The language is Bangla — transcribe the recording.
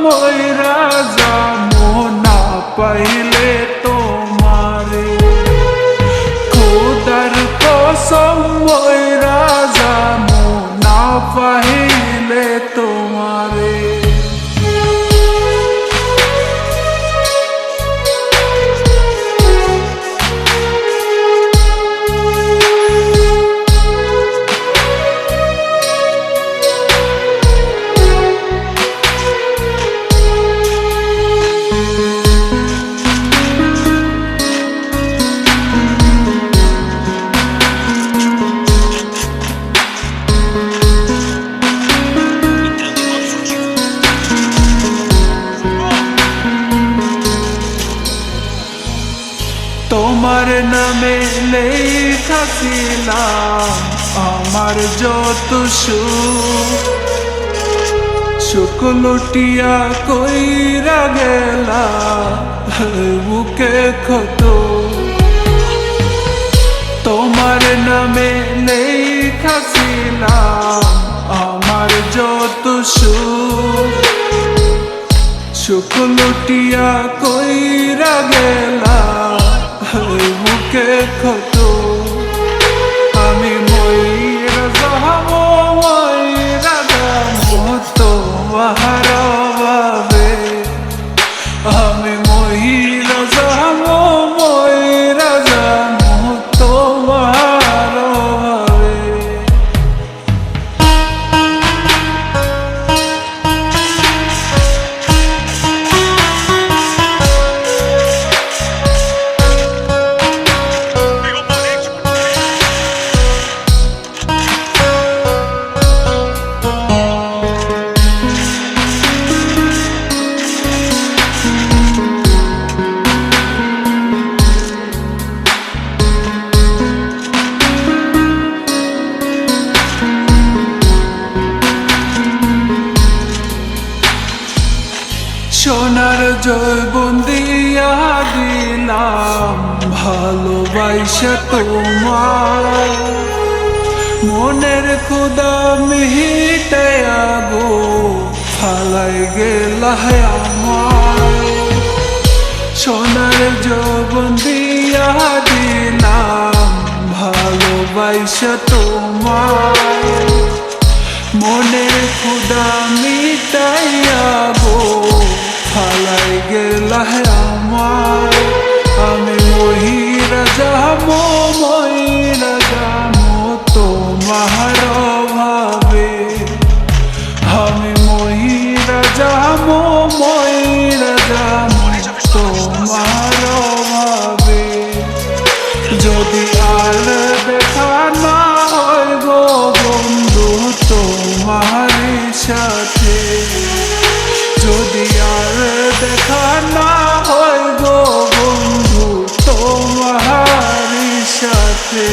মইরা যামু না পাইলে তোমারে, খোদার কসম মইরা যামু না পাইলে তোমারে। তোমার নামে লেখা ছিলাম আমার যত সুখ লুটিয়া কইরা গেলা বুকে ক্ষত। তোমার নামে লেখা ছিলাম আমার যত সুখ লুটিয়া কইরা গেলা বুকে ক্ষত। আমি মইরা যাবো মইরা যাবো তোমার অভাবে, আমি মইরা যাবো মইরা যাবো তোমার অভাবে। সোনার জৈবন দিয়া দিলাম ভালোবাসা তোমার, মনের ক্ষুধা মিটাইয়া গো ফালাই গেলা আমার। সোনার জৈবন দিয়া দিলাম ভালোবাসা তোমার, মনের ক্ষুধা মিটাইয়া গো ফালাই গেলা আমার। আমি মইরা যাবো মইরা যাবো তোমার অভাবে, আমি মইরা যাবো মইরা যাবো তোমার অভাবে। যদি আর দেখা না হয় গো বন্ধু তোমার সাথে, যদি আর দেখা না হয় গো বন্ধু তোমার সাথে।